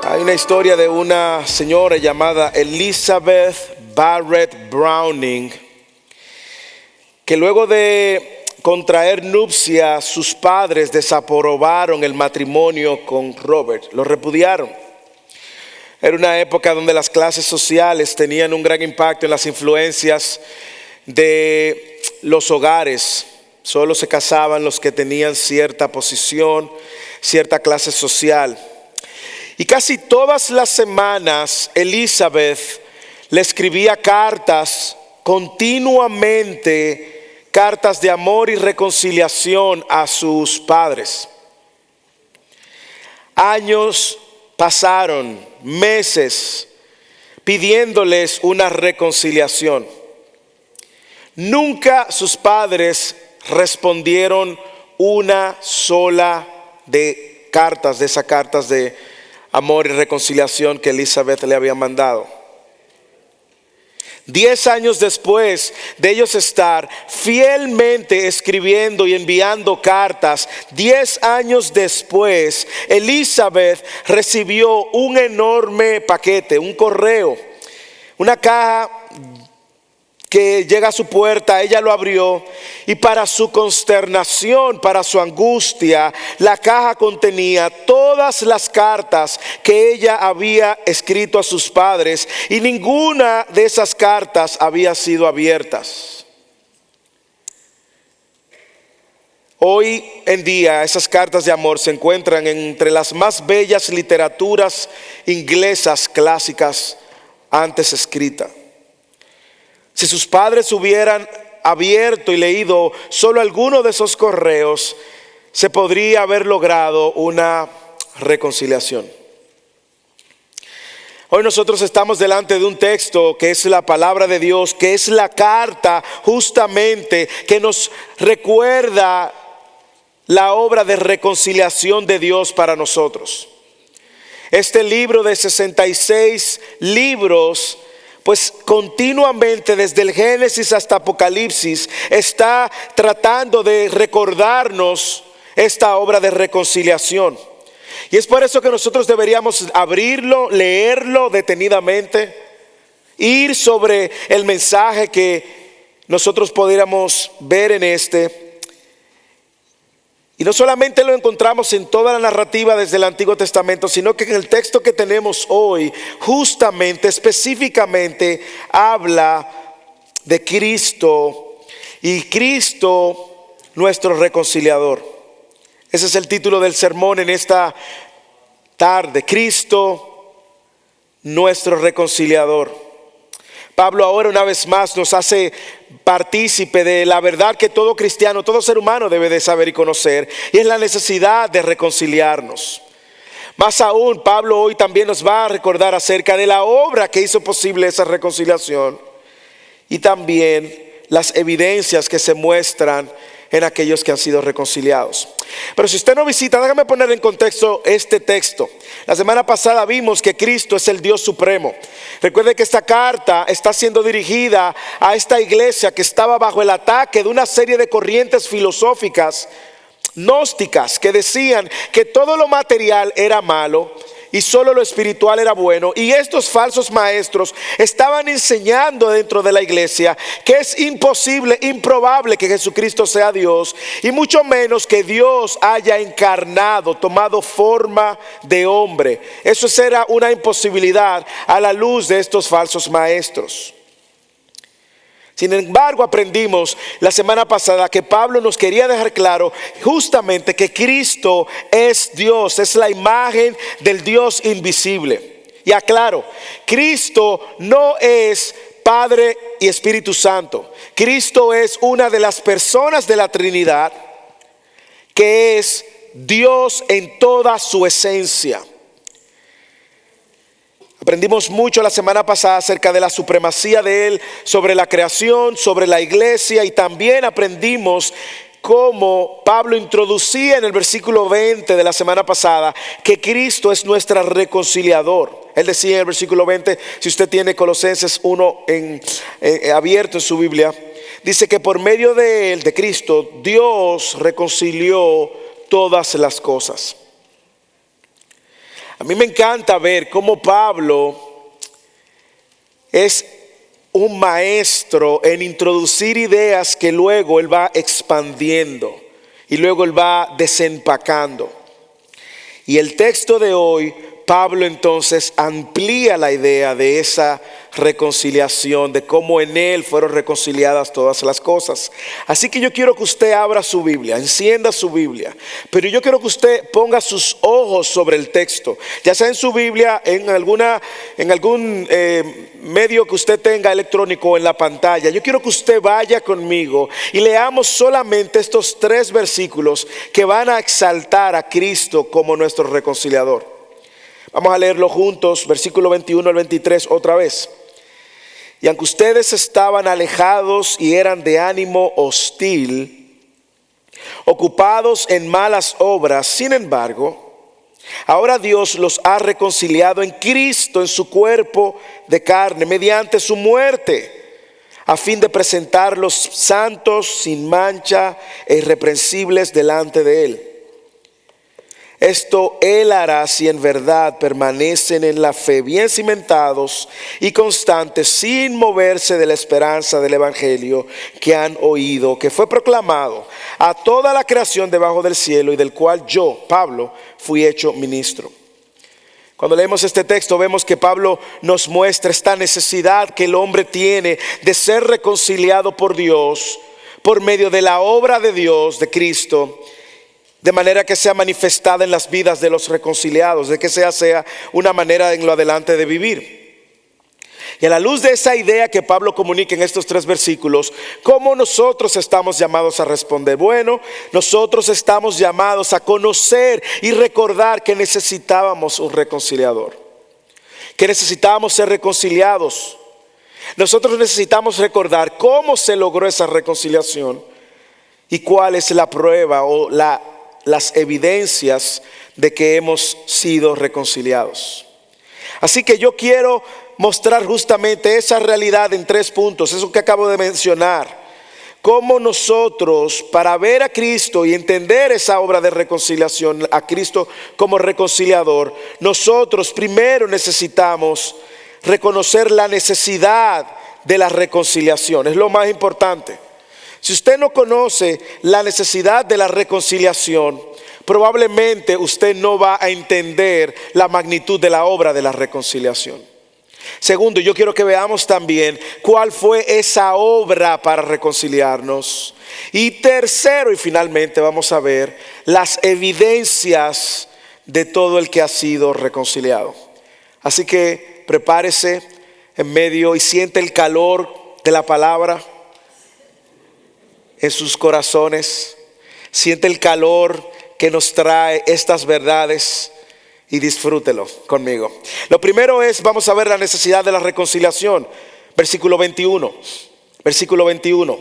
Hay una historia de una señora llamada Elizabeth Barrett Browning, que luego de contraer nupcias, sus padres desaprobaron el matrimonio con Robert, lo repudiaron. Era una época donde las clases sociales tenían un gran impacto en las influencias de los hogares. Solo se casaban los que tenían cierta posición, cierta clase social. Y casi todas las semanas Elizabeth le escribía cartas continuamente, cartas de amor y reconciliación a sus padres. Años pasaron, meses, pidiéndoles una reconciliación. Nunca sus padres respondieron una sola de esas cartas de amor y reconciliación que Elizabeth le había mandado. 10 años después de ellos estar fielmente escribiendo y enviando cartas, 10 años después, Elizabeth recibió un enorme paquete, un correo, una caja que llega a su puerta. Ella lo abrió y para su consternación, para su angustia, la caja contenía todas las cartas que ella había escrito a sus padres y ninguna de esas cartas había sido abiertas. Hoy en día esas cartas de amor se encuentran entre las más bellas literaturas inglesas clásicas antes escritas. Si sus padres hubieran abierto y leído solo alguno de esos correos, se podría haber logrado una reconciliación. Hoy nosotros estamos delante de un texto que es la palabra de Dios, que es la carta justamente que nos recuerda la obra de reconciliación de Dios para nosotros. Este libro de 66 libros, pues continuamente desde el Génesis hasta Apocalipsis está tratando de recordarnos esta obra de reconciliación. Y es por eso que nosotros deberíamos abrirlo, leerlo detenidamente, ir sobre el mensaje que nosotros pudiéramos ver en este. Y no solamente lo encontramos en toda la narrativa desde el Antiguo Testamento, sino que en el texto que tenemos hoy, justamente, específicamente, habla de Cristo y Cristo nuestro reconciliador. Ese es el título del sermón en esta tarde, Cristo nuestro reconciliador. Pablo ahora una vez más nos hace partícipe de la verdad que todo cristiano, todo ser humano debe de saber y conocer, y es la necesidad de reconciliarnos. Más aún, Pablo hoy también nos va a recordar acerca de la obra que hizo posible esa reconciliación y también las evidencias que se muestran en aquellos que han sido reconciliados. Pero si usted no visita, déjame poner en contexto este texto. La semana pasada vimos que Cristo es el Dios supremo. Recuerde que esta carta está siendo dirigida a esta iglesia que estaba bajo el ataque de una serie de corrientes filosóficas gnósticas que decían que todo lo material era malo y solo lo espiritual era bueno. Y estos falsos maestros estaban enseñando dentro de la iglesia que es imposible, improbable que Jesucristo sea Dios, y mucho menos que Dios haya encarnado, tomado forma de hombre. Eso era una imposibilidad a la luz de estos falsos maestros. Sin embargo, aprendimos la semana pasada que Pablo nos quería dejar claro justamente que Cristo es Dios, es la imagen del Dios invisible. Y aclaro, Cristo no es Padre y Espíritu Santo. Cristo es una de las personas de la Trinidad que es Dios en toda su esencia. Aprendimos mucho la semana pasada acerca de la supremacía de Él sobre la creación, sobre la iglesia, y también aprendimos cómo Pablo introducía en el versículo 20 de la semana pasada que Cristo es nuestro reconciliador. Él decía en el versículo 20, si usted tiene Colosenses 1 abierto en su Biblia, dice que por medio de Él, de Cristo, Dios reconcilió todas las cosas. A mí me encanta ver cómo Pablo es un maestro en introducir ideas que luego él va expandiendo y luego él va desempacando. Y el texto de hoy, Pablo entonces amplía la idea de esa reconciliación, de cómo en él fueron reconciliadas todas las cosas.Í que yo quiero que usted abra su Biblia, encienda su Biblia, pero yo quiero que usted ponga sus ojos sobre el texto, ya sea en su Biblia, en algún medio que usted tenga electrónico, en la pantalla. Yo quiero que usted vaya conmigo y leamos solamente estos 3 versículos que van a exaltar a Cristo como nuestro reconciliador. Vamos a leerlo juntos, versículo 21 al 23 otra vez. Y aunque ustedes estaban alejados y eran de ánimo hostil, ocupados en malas obras, sin embargo, ahora Dios los ha reconciliado en Cristo, en su cuerpo de carne, mediante su muerte, a fin de presentarlos santos, sin mancha e irreprensibles delante de Él. Esto Él hará si en verdad permanecen en la fe, bien cimentados y constantes, sin moverse de la esperanza del Evangelio que han oído, que fue proclamado a toda la creación debajo del cielo y del cual yo, Pablo, fui hecho ministro. Cuando leemos este texto vemos que Pablo nos muestra esta necesidad que el hombre tiene de ser reconciliado por Dios por medio de la obra de Dios, de Cristo, de manera que sea manifestada en las vidas de los reconciliados, de que sea una manera en lo adelante de vivir. Y a la luz de esa idea que Pablo comunica en estos 3 versículos, ¿cómo nosotros estamos llamados a responder? Bueno, nosotros estamos llamados a conocer y recordar que necesitábamos un reconciliador, que necesitábamos ser reconciliados. Nosotros necesitamos recordar cómo se logró esa reconciliación y cuál es la prueba o las evidencias de que hemos sido reconciliados. Así que yo quiero mostrar justamente esa realidad en 3 puntos, eso que acabo de mencionar. Cómo nosotros, para ver a Cristo y entender esa obra de reconciliación, a Cristo como reconciliador, nosotros primero necesitamos reconocer la necesidad de la reconciliación. Es lo más importante. Si usted no conoce la necesidad de la reconciliación, probablemente usted no va a entender la magnitud de la obra de la reconciliación. Segundo, yo quiero que veamos también cuál fue esa obra para reconciliarnos. Y tercero y finalmente vamos a ver las evidencias de todo el que ha sido reconciliado. Así que prepárese en medio y siente el calor de la palabra en sus corazones. Siente el calor que nos trae estas verdades y disfrútelo conmigo. Lo primero es, vamos a ver la necesidad de la reconciliación. Versículo 21. Versículo 21.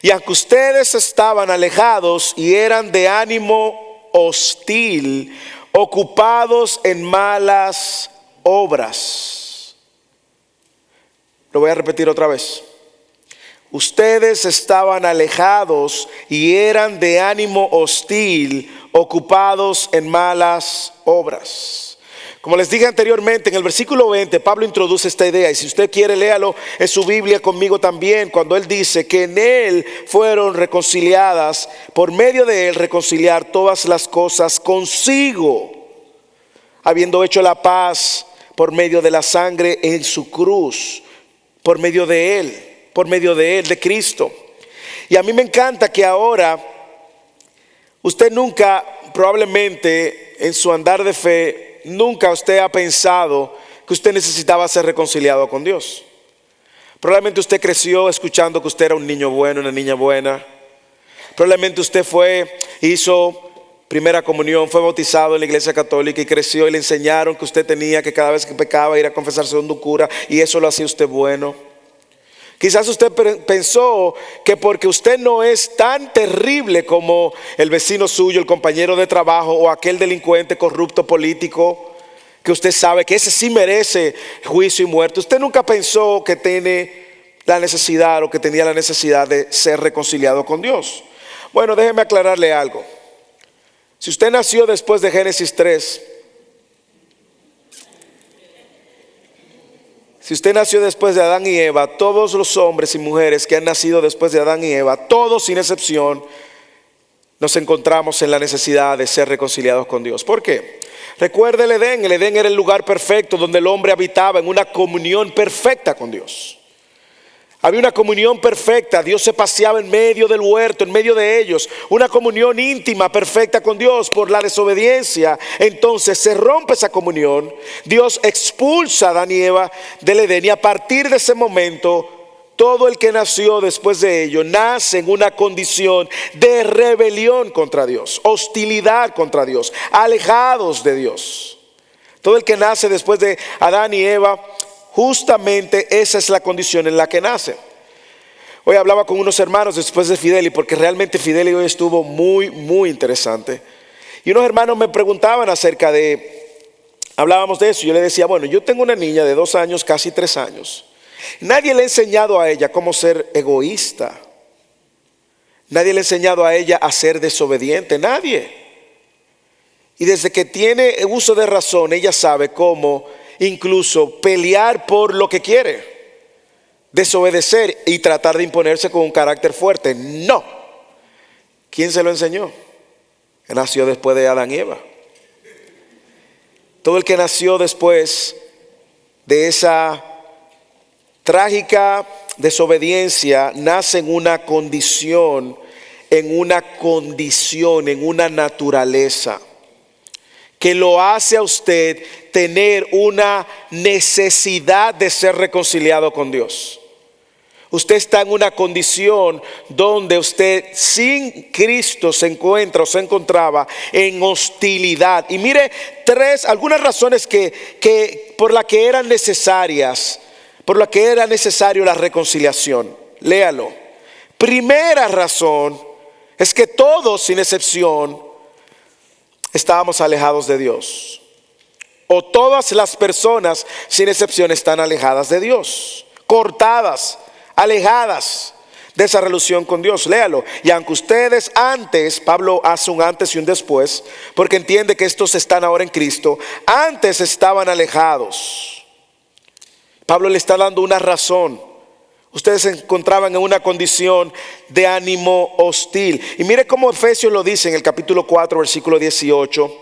Y aunque ustedes estaban alejados y eran de ánimo hostil, ocupados en malas obras. Lo voy a repetir otra vez. Ustedes estaban alejados y eran de ánimo hostil, ocupados en malas obras. Como les dije anteriormente, en el versículo 20, Pablo introduce esta idea. Y si usted quiere, léalo en su Biblia conmigo también. Cuando él dice que en él fueron reconciliadas, por medio de él reconciliar todas las cosas consigo, habiendo hecho la paz por medio de la sangre en su cruz, por medio de él. Por medio de él, de Cristo. Y a mí me encanta que ahora usted nunca, probablemente en su andar de fe, nunca usted ha pensado que usted necesitaba ser reconciliado con Dios. Probablemente usted creció escuchando que usted era un niño bueno, una niña buena. Probablemente usted hizo primera comunión, fue bautizado en la iglesia católica y creció y le enseñaron que usted tenía que cada vez que pecaba ir a confesarse donde un cura, y eso lo hacía usted bueno. Quizás usted pensó que porque usted no es tan terrible como el vecino suyo, el compañero de trabajo o aquel delincuente corrupto político, que usted sabe que ese sí merece juicio y muerte. Usted nunca pensó que tiene la necesidad o que tenía la necesidad de ser reconciliado con Dios. Bueno, déjeme aclararle algo. Si usted nació después de Génesis 3, Si usted nació después de Adán y Eva, todos los hombres y mujeres que han nacido después de Adán y Eva, todos sin excepción, nos encontramos en la necesidad de ser reconciliados con Dios. ¿Por qué? Recuerde el Edén. El Edén era el lugar perfecto donde el hombre habitaba en una comunión perfecta con Dios. Había una comunión perfecta. Dios se paseaba en medio del huerto, en medio de ellos. Una comunión íntima, perfecta con Dios. Por la desobediencia, entonces se rompe esa comunión. Dios expulsa a Adán y Eva del Edén. Y a partir de ese momento, todo el que nació después de ello nace en una condición de rebelión contra Dios, hostilidad contra Dios, alejados de Dios. Todo el que nace después de Adán y Eva, justamente esa es la condición en la que nace. Hoy hablaba con unos hermanos después de Fideli, porque realmente Fideli hoy estuvo muy interesante. Y unos hermanos me preguntaban hablábamos de eso. Yo le decía, bueno, yo tengo una niña de 2 años, casi 3 años. Nadie le ha enseñado a ella cómo ser egoísta. Nadie le ha enseñado a ella a ser desobediente. Nadie. Y desde que tiene uso de razón, ella sabe cómo incluso pelear por lo que quiere, desobedecer y tratar de imponerse con un carácter fuerte. No. ¿Quién se lo enseñó? Nació después de Adán y Eva. Todo el que nació después de esa trágica desobediencia nace en una condición, en una naturaleza que lo hace a usted tener una necesidad de ser reconciliado con Dios. Usted está en una condición donde usted sin Cristo se encuentra o se encontraba en hostilidad. Y mire algunas razones por las que eran necesarias, por la que era necesario la reconciliación. Léalo. Primera razón es que todos sin excepción estábamos alejados de Dios. O todas las personas sin excepción están alejadas de Dios, cortadas, alejadas de esa relación con Dios. Léalo. Y aunque ustedes antes, Pablo hace un antes y un después, porque entiende que estos están ahora en Cristo, antes estaban alejados. Pablo le está dando una razón. Ustedes se encontraban en una condición de ánimo hostil. Y mire cómo Efesios lo dice en el capítulo 4, versículo 18.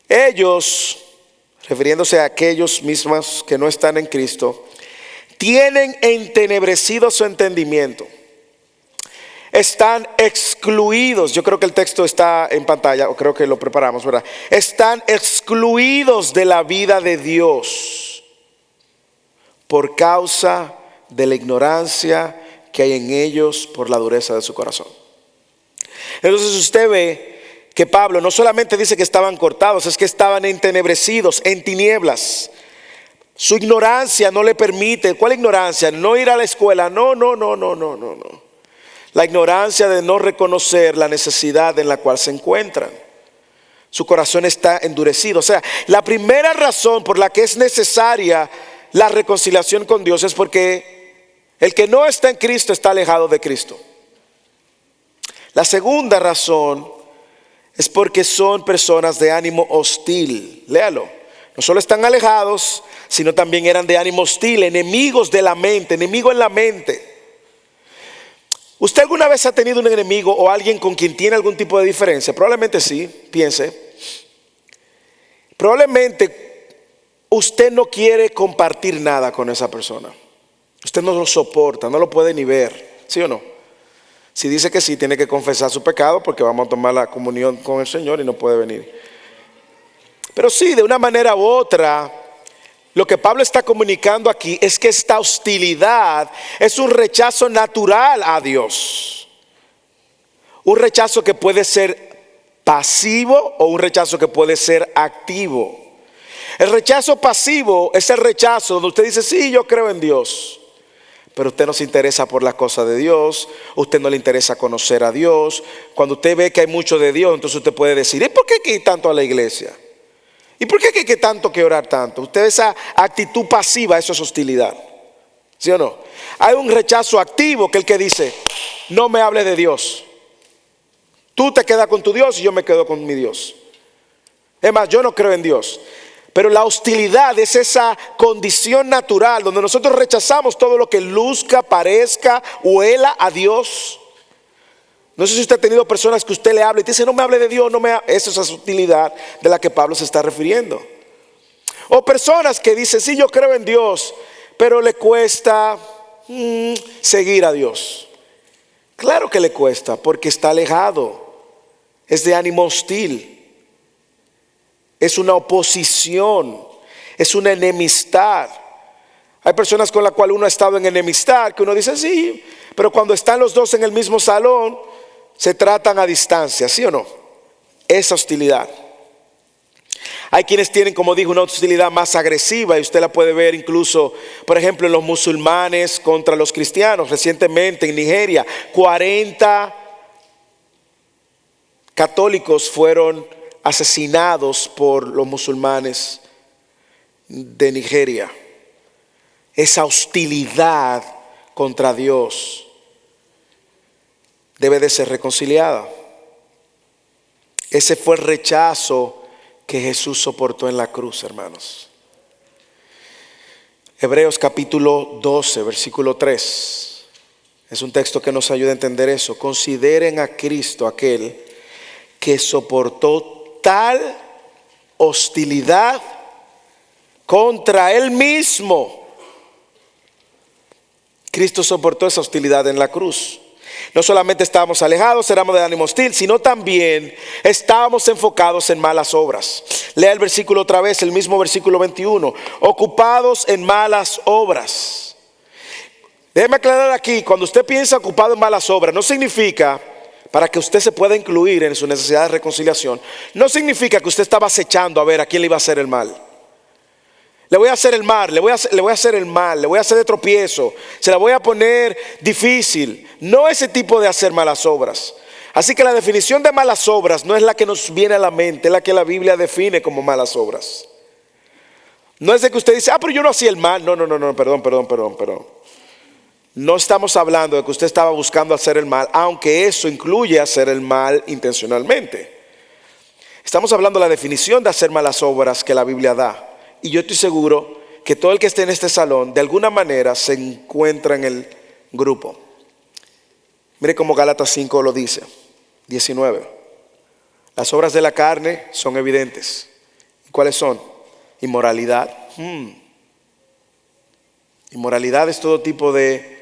Ellos, refiriéndose a aquellos mismos que no están en Cristo, tienen entenebrecido su entendimiento. Están excluidos. Yo creo que el texto está en pantalla, o creo que lo preparamos, ¿verdad? Están excluidos de la vida de Dios por causa de la ignorancia que hay en ellos por la dureza de su corazón. Entonces usted ve que Pablo no solamente dice que estaban cortados, es que estaban entenebrecidos, en tinieblas. Su ignorancia no le permite. ¿Cuál ignorancia? No ir a la escuela. No. La ignorancia de no reconocer la necesidad en la cual se encuentran. Su corazón está endurecido. O sea, la primera razón por la que es necesaria la reconciliación con Dios es porque el que no está en Cristo está alejado de Cristo. La segunda razón es porque son personas de ánimo hostil. Léalo. No solo están alejados, sino también eran de ánimo hostil, enemigos de la mente, enemigo en la mente. ¿Usted alguna vez ha tenido un enemigo o alguien con quien tiene algún tipo de diferencia? Probablemente sí, piense. Probablemente usted no quiere compartir nada con esa persona. Usted no lo soporta, no lo puede ni ver, ¿sí o no? Si dice que sí, tiene que confesar su pecado porque vamos a tomar la comunión con el Señor y no puede venir. Pero sí, de una manera u otra, lo que Pablo está comunicando aquí es que esta hostilidad es un rechazo natural a Dios. Un rechazo que puede ser pasivo o un rechazo que puede ser activo. El rechazo pasivo es el rechazo donde usted dice, sí, yo creo en Dios. Pero usted no se interesa por las cosas de Dios, usted no le interesa conocer a Dios. Cuando usted ve que hay mucho de Dios, entonces usted puede decir, ¿y por qué hay que ir tanto a la iglesia? ¿Y por qué hay que tanto que orar tanto? Usted, esa actitud pasiva, eso es hostilidad. ¿Sí o no? Hay un rechazo activo que el que dice, no me hables de Dios. Tú te quedas con tu Dios y yo me quedo con mi Dios. Es más, yo no creo en Dios. Pero la hostilidad es esa condición natural donde nosotros rechazamos todo lo que luzca, parezca, huela a Dios. No sé si usted ha tenido personas que usted le habla y dice, no me hable de Dios, no me hable. Esa es esa hostilidad de la que Pablo se está refiriendo. O personas que dicen, sí, yo creo en Dios, pero le cuesta seguir a Dios. Claro que le cuesta porque está alejado, es de ánimo hostil. Es una oposición, es una enemistad. Hay personas con las cuales uno ha estado en enemistad, que uno dice sí, pero cuando están los dos en el mismo salón, se tratan a distancia, ¿sí o no? Esa hostilidad. Hay quienes tienen, como dijo, una hostilidad más agresiva y usted la puede ver incluso, por ejemplo, en los musulmanes contra los cristianos. Recientemente en Nigeria, 40 católicos fueron asesinados por los musulmanes de Nigeria. Esa hostilidad contra Dios debe de ser reconciliada. Ese fue el rechazo que Jesús soportó en la cruz, hermanos. Hebreos capítulo 12, versículo 3. Es un texto que nos ayuda a entender eso. Consideren a Cristo aquel que soportó tal hostilidad contra Él mismo. Cristo soportó esa hostilidad en la cruz. No solamente estábamos alejados, éramos de ánimo hostil, sino también estábamos enfocados en malas obras. Lea el versículo otra vez, el mismo versículo 21. Ocupados en malas obras. Déjeme aclarar aquí, cuando usted piensa ocupado en malas obras, no significa, para que usted se pueda incluir en su necesidad de reconciliación, no significa que usted estaba acechando a ver a quién le iba a hacer el mal. Le voy a hacer el mal, le voy a hacer el mal, le voy a hacer de tropiezo, se la voy a poner difícil. No ese tipo de hacer malas obras. Así que la definición de malas obras no es la que nos viene a la mente, es la que la Biblia define como malas obras. No es de que usted dice, pero yo no hacía el mal. No, perdón. No estamos hablando de que usted estaba buscando hacer el mal, aunque eso incluye hacer el mal intencionalmente. Estamos hablando de la definición de hacer malas obras que la Biblia da. Y yo estoy seguro que todo el que esté en este salón, de alguna manera, se encuentra en el grupo. Mire cómo Gálatas 5 lo dice, 19. Las obras de la carne son evidentes. ¿Cuáles son? Inmoralidad. Inmoralidad es todo tipo de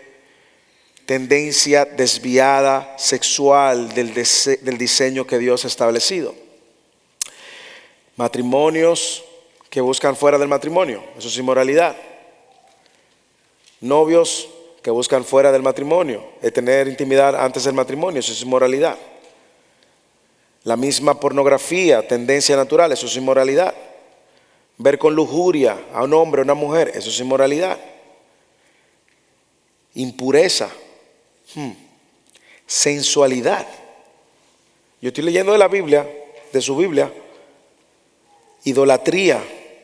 tendencia desviada sexual del diseño que Dios ha establecido. Matrimonios que buscan fuera del matrimonio, eso es inmoralidad. Novios que buscan fuera del matrimonio, tener intimidad antes del matrimonio, eso es inmoralidad. La misma pornografía, tendencia natural, eso es inmoralidad. Ver con lujuria a un hombre o una mujer, eso es inmoralidad. Impureza, sensualidad. Yo estoy leyendo de la Biblia, de su Biblia. Idolatría,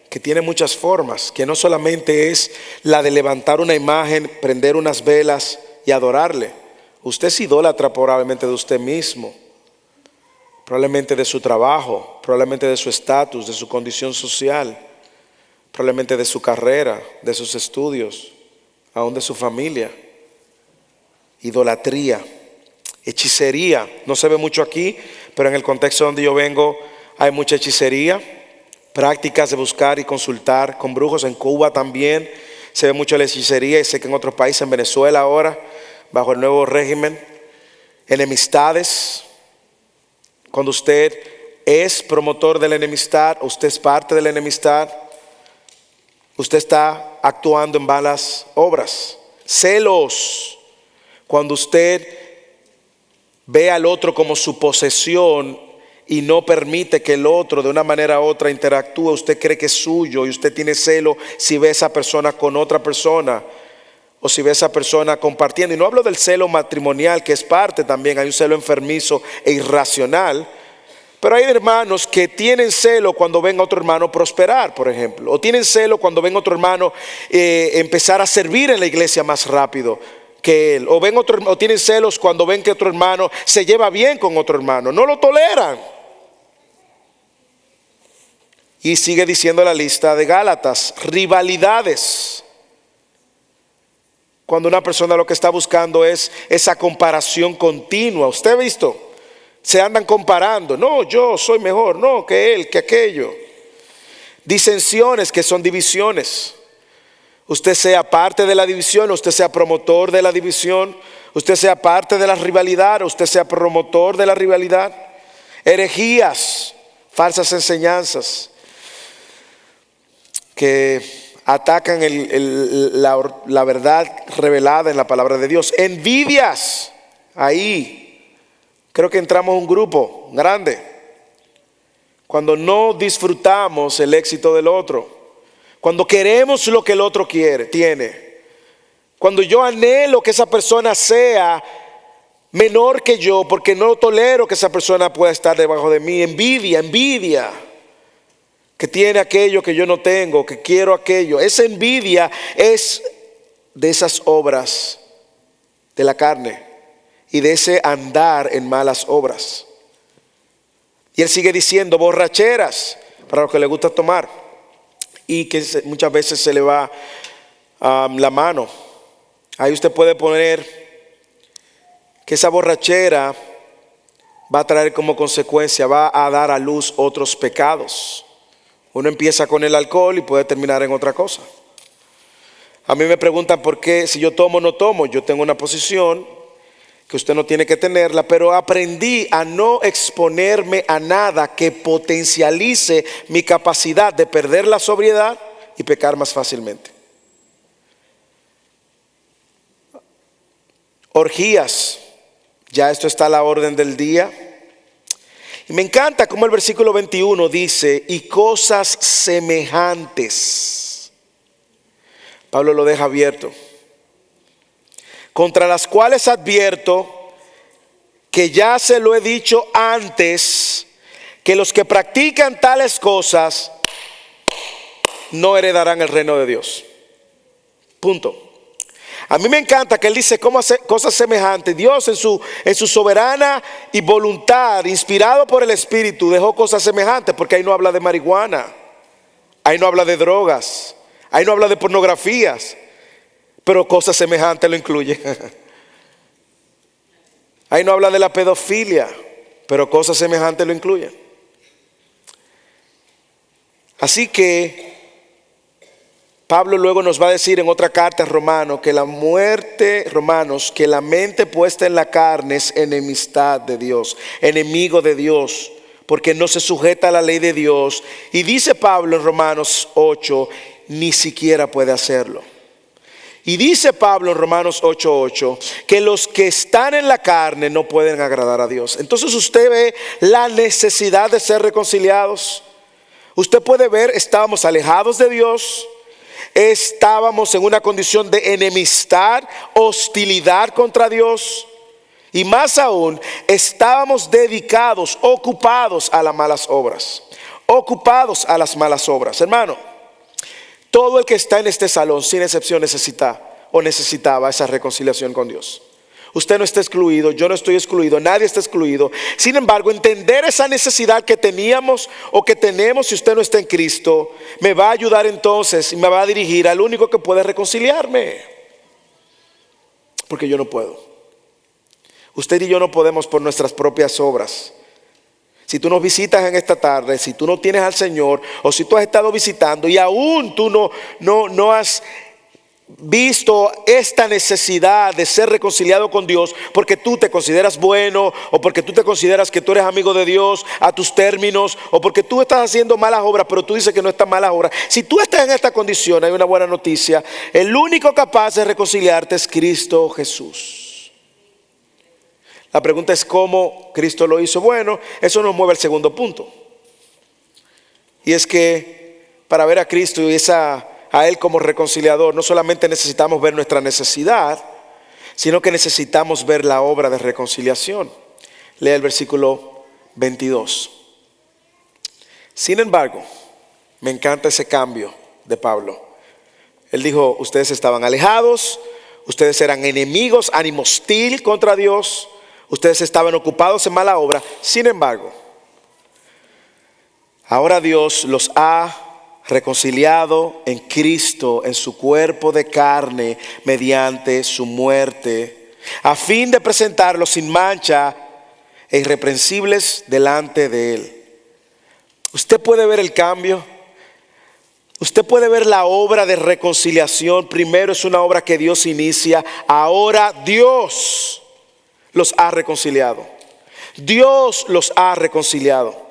que tiene muchas formas, que no solamente es la de levantar una imagen, prender unas velas y adorarle. Usted es idólatra probablemente de usted mismo, probablemente de su trabajo, probablemente de su estatus, de su condición social, probablemente de su carrera, de sus estudios, aún de su familia. Idolatría, hechicería, no se ve mucho aquí, pero en el contexto donde yo vengo hay mucha hechicería. Prácticas de buscar y consultar con brujos. En Cuba también se ve mucho la hechicería y sé que en otros países, en Venezuela ahora, bajo el nuevo régimen. Enemistades. Cuando usted es promotor de la enemistad, usted es parte de la enemistad, usted está actuando en malas obras. Celos. Cuando usted ve al otro como su posesión y no permite que el otro de una manera u otra interactúe, usted cree que es suyo y usted tiene celo si ve a esa persona con otra persona o si ve a esa persona compartiendo. Y no hablo del celo matrimonial, que es parte también, hay un celo enfermizo e irracional, pero hay hermanos que tienen celo cuando ven a otro hermano prosperar, por ejemplo, o tienen celo cuando ven a otro hermano empezar a servir en la iglesia más rápido que él, o tienen celos cuando ven que otro hermano se lleva bien con otro hermano, no lo toleran. Y sigue diciendo la lista de Gálatas, rivalidades. Cuando una persona lo que está buscando es esa comparación continua. ¿Usted ha visto? Se andan comparando. No, yo soy mejor. No, que él, que aquello. Disensiones, que son divisiones. Usted sea parte de la división, usted sea promotor de la división, usted sea parte de la rivalidad, usted sea promotor de la rivalidad. Herejías, falsas enseñanzas que atacan la verdad revelada en la palabra de Dios. Envidias, ahí creo que entramos en un grupo grande. Cuando no disfrutamos el éxito del otro, cuando queremos lo que el otro tiene, cuando yo anhelo que esa persona sea menor que yo porque no tolero que esa persona pueda estar debajo de mí. Envidia, que tiene aquello que yo no tengo, que quiero aquello. Esa envidia es de esas obras de la carne y de ese andar en malas obras. Y él sigue diciendo borracheras, para los que les gusta tomar y que muchas veces se le va la mano. Ahí usted puede poner que esa borrachera va a traer como consecuencia, va a dar a luz otros pecados. Uno empieza con el alcohol y puede terminar en otra cosa. A mí me preguntan por qué, si yo tomo o no tomo. Yo tengo una posición que usted no tiene que tenerla, pero aprendí a no exponerme a nada que potencialice mi capacidad de perder la sobriedad y pecar más fácilmente. Orgías, ya esto está a la orden del día. Y me encanta cómo el versículo 21 dice, y cosas semejantes. Pablo lo deja abierto. Contra las cuales advierto que ya se lo he dicho antes, que los que practican tales cosas no heredarán el reino de Dios. Punto. A mí me encanta que él dice cómo hacer cosas semejantes. Dios en su soberana y voluntad, inspirado por el Espíritu, dejó cosas semejantes, porque ahí no habla de marihuana, ahí no habla de drogas, ahí no habla de pornografías, pero cosas semejantes lo incluye. Ahí no habla de la pedofilia, pero cosas semejantes lo incluyen. Así que Pablo luego nos va a decir en otra carta a Romanos que que la mente puesta en la carne es enemistad de Dios, enemigo de Dios, porque no se sujeta a la ley de Dios. Y dice Pablo en Romanos 8, ni siquiera puede hacerlo. Y dice Pablo en Romanos 8:8 que los que están en la carne no pueden agradar a Dios. Entonces usted ve la necesidad de ser reconciliados. Usted puede ver, estábamos alejados de Dios. Estábamos en una condición de enemistad, hostilidad contra Dios. Y más aún, estábamos dedicados, ocupados a las malas obras. Ocupados a las malas obras. Hermano, todo el que está en este salón, sin excepción, necesitaba esa reconciliación con Dios. Usted no está excluido, yo no estoy excluido, nadie está excluido. Sin embargo, entender esa necesidad que teníamos o que tenemos si usted no está en Cristo, me va a ayudar entonces y me va a dirigir al único que puede reconciliarme. Porque yo no puedo. Usted y yo no podemos por nuestras propias obras. Si tú nos visitas en esta tarde, si tú no tienes al Señor, o si tú has estado visitando y aún tú no has visto esta necesidad de ser reconciliado con Dios porque tú te consideras bueno, o porque tú te consideras que tú eres amigo de Dios a tus términos, o porque tú estás haciendo malas obras pero tú dices que no estás malas obras. Si tú estás en esta condición, hay una buena noticia: el único capaz de reconciliarte es Cristo Jesús. La pregunta es cómo Cristo lo hizo. Bueno, eso nos mueve al segundo punto, y es que para ver a Cristo y a Él como reconciliador, no solamente necesitamos ver nuestra necesidad, sino que necesitamos ver la obra de reconciliación. Lea el versículo 22. Sin embargo, me encanta ese cambio de Pablo. Él dijo, ustedes estaban alejados, ustedes eran enemigos, ánimo hostil contra Dios, ustedes estaban ocupados en mala obra. Sin embargo, Ahora Dios los ha reconciliado en Cristo, en su cuerpo de carne, mediante su muerte, a fin de presentarlos sin mancha e irreprensibles delante de Él. Usted puede ver el cambio. Usted puede ver la obra de reconciliación. Primero es una obra que Dios inicia. Ahora Dios los ha reconciliado. Dios los ha reconciliado.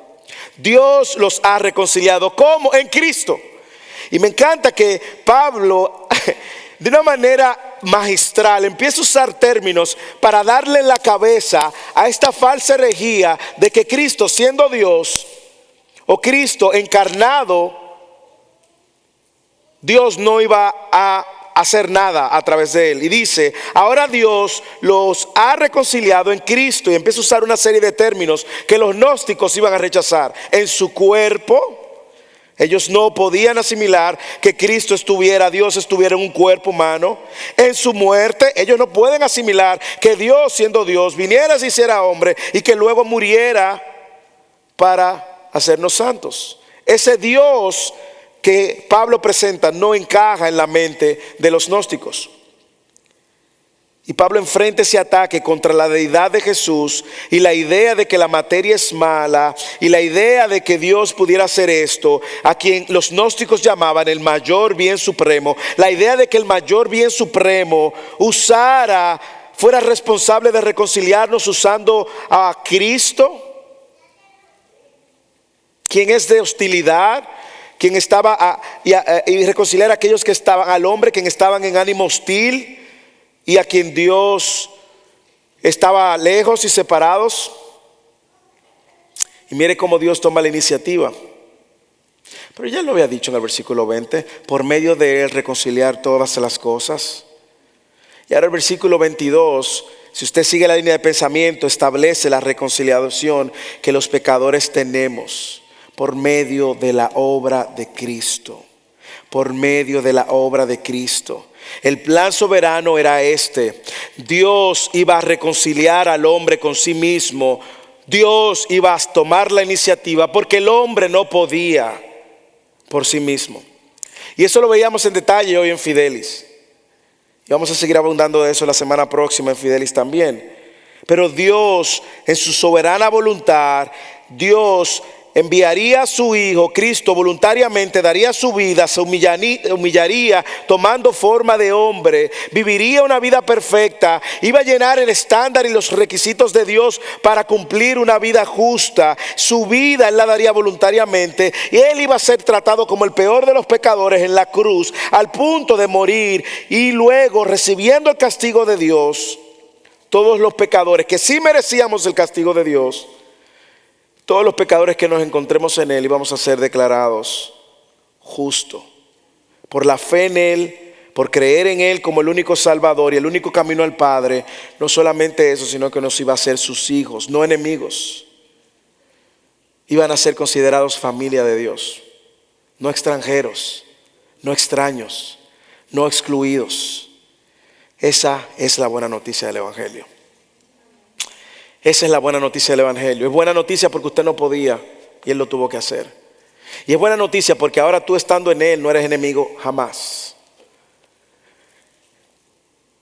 Dios los ha reconciliado. ¿Cómo? En Cristo. Y me encanta que Pablo, de una manera magistral, empieza a usar términos para darle en la cabeza a esta falsa herejía de que Cristo, siendo Dios, o Cristo encarnado, Dios no iba a hacer nada a través de él. Y dice, ahora Dios los ha reconciliado en Cristo. Y empieza a usar una serie de términos que los gnósticos iban a rechazar. En su cuerpo. Ellos no podían asimilar que Cristo estuviera, Dios estuviera en un cuerpo humano. En su muerte, ellos no pueden asimilar que Dios, siendo Dios, viniera, se hiciera hombre y que luego muriera para hacernos santos. Ese Dios que Pablo presenta no encaja en la mente de los gnósticos. Y Pablo enfrenta ese ataque contra la deidad de Jesús y la idea de que la materia es mala y la idea de que Dios pudiera hacer esto, a quien los gnósticos llamaban el mayor bien supremo. La idea de que el mayor bien supremo fuera responsable de reconciliarnos usando a Cristo, quien es de hostilidad, quien estaba y reconciliar a aquellos que estaban, al hombre quien estaban en ánimo hostil y a quien Dios estaba lejos y separados. Y mire cómo Dios toma la iniciativa. Pero ya lo había dicho en el versículo 20, por medio de él reconciliar todas las cosas. Y ahora el versículo 22, si usted sigue la línea de pensamiento, establece la reconciliación que los pecadores tenemos por medio de la obra de Cristo. Por medio de la obra de Cristo. El plan soberano era este. Dios iba a reconciliar al hombre con sí mismo. Dios iba a tomar la iniciativa porque el hombre no podía por sí mismo. Y eso lo veíamos en detalle hoy en Fidelis. Y vamos a seguir abundando de eso la semana próxima en Fidelis también. Pero Dios, en su soberana voluntad, Dios enviaría a su Hijo, Cristo voluntariamente daría su vida, se humillaría tomando forma de hombre, viviría una vida perfecta, iba a llenar el estándar y los requisitos de Dios para cumplir una vida justa. Su vida Él la daría voluntariamente y Él iba a ser tratado como el peor de los pecadores en la cruz, al punto de morir y luego recibiendo el castigo de Dios. Todos los pecadores que sí merecíamos el castigo de Dios, todos los pecadores que nos encontremos en Él íbamos a ser declarados justos. Por la fe en Él, por creer en Él como el único Salvador y el único camino al Padre. No solamente eso, sino que nos iba a hacer sus hijos, no enemigos. Iban a ser considerados familia de Dios. No extranjeros, no extraños, no excluidos. Esa es la buena noticia del Evangelio. Esa es la buena noticia del Evangelio. Es buena noticia porque usted no podía y Él lo tuvo que hacer. Y es buena noticia porque ahora tú estando en Él no eres enemigo jamás.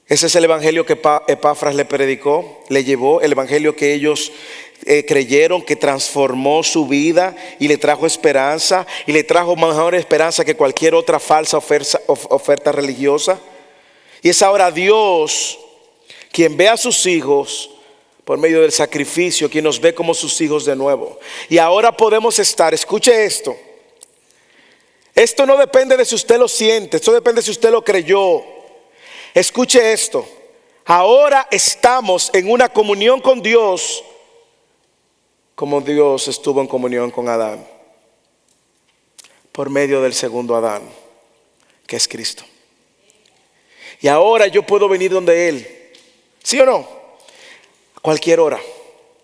Ese es el Evangelio que Epafras le predicó, le llevó. El Evangelio que ellos creyeron, que transformó su vida y le trajo esperanza. Y le trajo mejor esperanza que cualquier otra falsa oferta religiosa. Y es ahora Dios quien ve a sus hijos por medio del sacrificio, quien nos ve como sus hijos de nuevo. Y ahora podemos estar, escuche esto. Esto no depende de si usted lo siente, esto depende de si usted lo creyó. Escuche esto. Ahora estamos en una comunión con Dios como Dios estuvo en comunión con Adán. Por medio del segundo Adán, que es Cristo. Y ahora yo puedo venir donde Él. ¿Sí o no? Cualquier hora.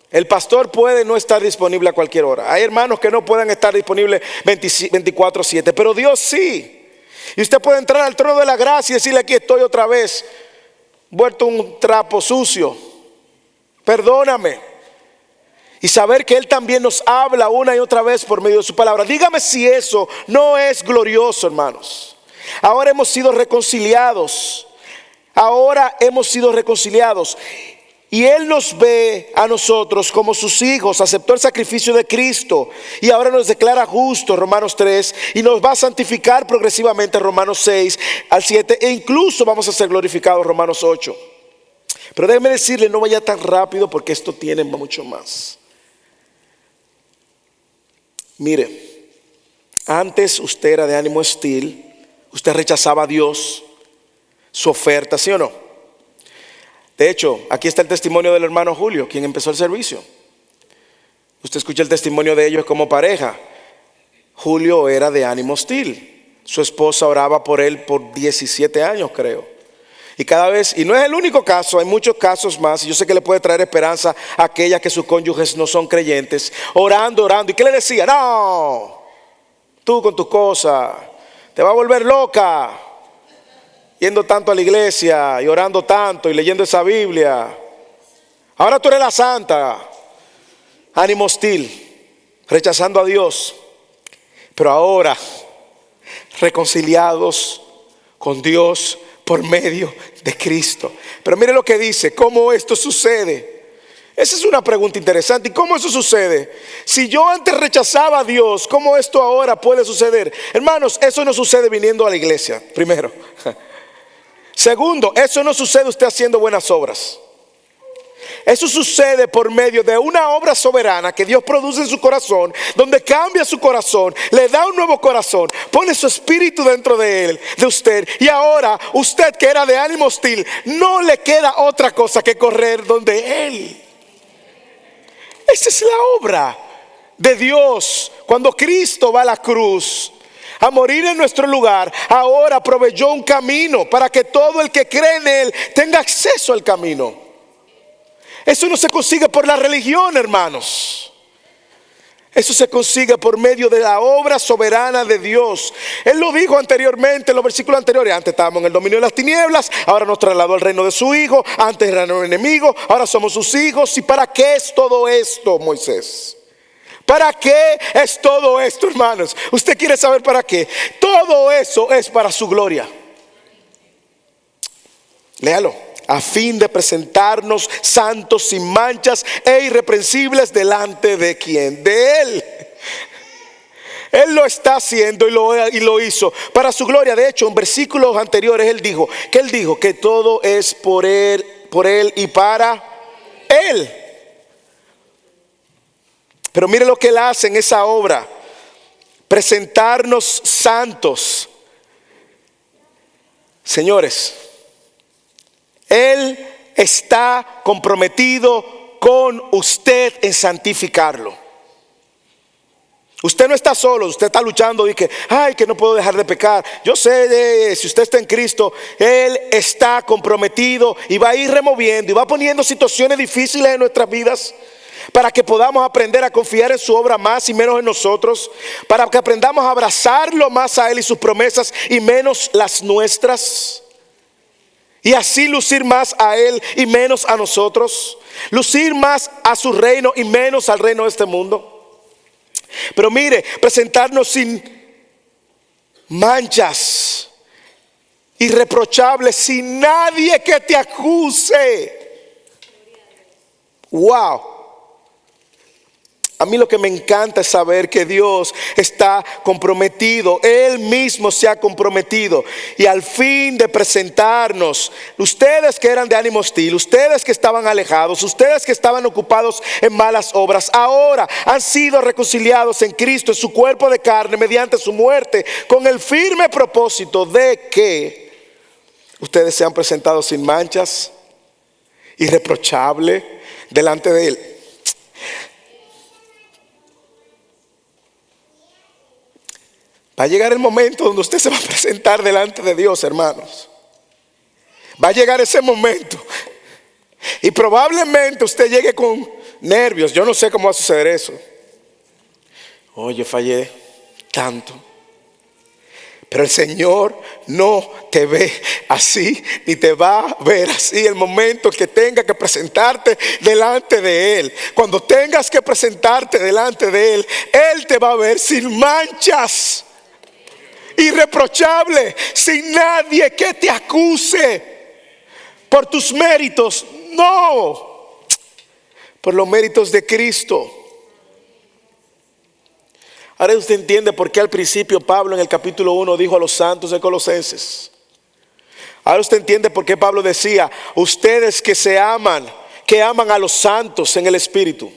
El pastor puede no estar disponible a cualquier hora. Hay hermanos que no pueden estar disponibles 24/7, pero Dios sí. Y usted puede entrar al trono de la gracia y decirle: aquí estoy otra vez, vuelto un trapo sucio, perdóname. Y saber que Él también nos habla una y otra vez por medio de su palabra. Dígame si eso no es glorioso, hermanos. Ahora hemos sido reconciliados. Ahora hemos sido reconciliados. Y Él nos ve a nosotros como sus hijos. Aceptó el sacrificio de Cristo. Y ahora nos declara justos, Romanos 3. Y nos va a santificar progresivamente, Romanos 6 al 7. E incluso vamos a ser glorificados, Romanos 8. Pero déjeme decirle, no vaya tan rápido porque esto tiene mucho más. Mire, antes usted era de ánimo hostil, usted rechazaba a Dios, su oferta, ¿sí o no? De hecho, aquí está el testimonio del hermano Julio, quien empezó el servicio. Usted escucha el testimonio de ellos como pareja. Julio era de ánimo hostil, su esposa oraba por él por 17 años, creo. Y cada vez, y no es el único caso, hay muchos casos más. Y yo sé que le puede traer esperanza a aquellas que sus cónyuges no son creyentes. Orando. ¿Y qué le decía? No, tú con tus cosas, te va a volver loca. Yendo tanto a la iglesia y orando tanto y leyendo esa Biblia. Ahora tú eres la santa. Ánimo hostil, rechazando a Dios. Pero ahora, reconciliados con Dios por medio de Cristo. Pero mire lo que dice, ¿cómo esto sucede? Esa es una pregunta interesante. ¿Y cómo eso sucede? Si yo antes rechazaba a Dios, ¿cómo esto ahora puede suceder? Hermanos, eso no sucede viniendo a la iglesia, primero. Segundo, eso no sucede usted haciendo buenas obras. Eso sucede por medio de una obra soberana que Dios produce en su corazón, donde cambia su corazón, le da un nuevo corazón, pone su espíritu dentro de él, de usted. Y ahora usted, que era de ánimo hostil, no le queda otra cosa que correr donde Él. Esa es la obra de Dios. Cuando Cristo va a la cruz a morir en nuestro lugar, ahora proveyó un camino para que todo el que cree en Él tenga acceso al camino. Eso no se consigue por la religión, hermanos. Eso se consigue por medio de la obra soberana de Dios. Él lo dijo anteriormente en los versículos anteriores. Antes estábamos en el dominio de las tinieblas, ahora nos trasladó al reino de su Hijo. Antes eran un enemigo, ahora somos sus hijos. ¿Y para qué es todo esto, Moisés? ¿Para qué es todo esto, hermanos? ¿Usted quiere saber para qué? Todo eso es para su gloria. Léalo. A fin de presentarnos santos, sin manchas e irreprensibles delante de ¿quién? De Él. Él lo está haciendo y lo hizo para su gloria. De hecho, en versículos anteriores Él dijo que todo es por Él y para Él. Pero mire lo que Él hace en esa obra: presentarnos santos. Señores, Él está comprometido con usted en santificarlo. Usted no está solo, usted está luchando y que no puedo dejar de pecar. Yo sé, si usted está en Cristo, Él está comprometido y va a ir removiendo y va poniendo situaciones difíciles en nuestras vidas para que podamos aprender a confiar en su obra más y menos en nosotros, para que aprendamos a abrazarlo más a Él y sus promesas y menos las nuestras. Y así lucir más a Él y menos a nosotros. Lucir más a su reino y menos al reino de este mundo. Pero mire, presentarnos sin manchas, irreprochables, sin nadie que te acuse. Wow. A mí lo que me encanta es saber que Dios está comprometido. Él mismo se ha comprometido. Y al fin de presentarnos, ustedes que eran de ánimo hostil, ustedes que estaban alejados, ustedes que estaban ocupados en malas obras, ahora han sido reconciliados en Cristo, en su cuerpo de carne, mediante su muerte, con el firme propósito de que ustedes sean presentados sin manchas, irreprochables, delante de Él. Va a llegar el momento donde usted se va a presentar delante de Dios, hermanos. Va a llegar ese momento. Y probablemente usted llegue con nervios. Yo no sé cómo va a suceder eso. Oye, fallé tanto. Pero el Señor no te ve así, ni te va a ver así el momento que tenga que presentarte delante de Él. Cuando tengas que presentarte delante de Él, Él te va a ver sin manchas, irreprochable, sin nadie que te acuse por tus méritos. No, por los méritos de Cristo. Ahora usted entiende por qué al principio Pablo en el capítulo 1 dijo a los santos de Colosenses. Ahora usted entiende por qué Pablo decía: ustedes que se aman, que aman a los santos en el Espíritu.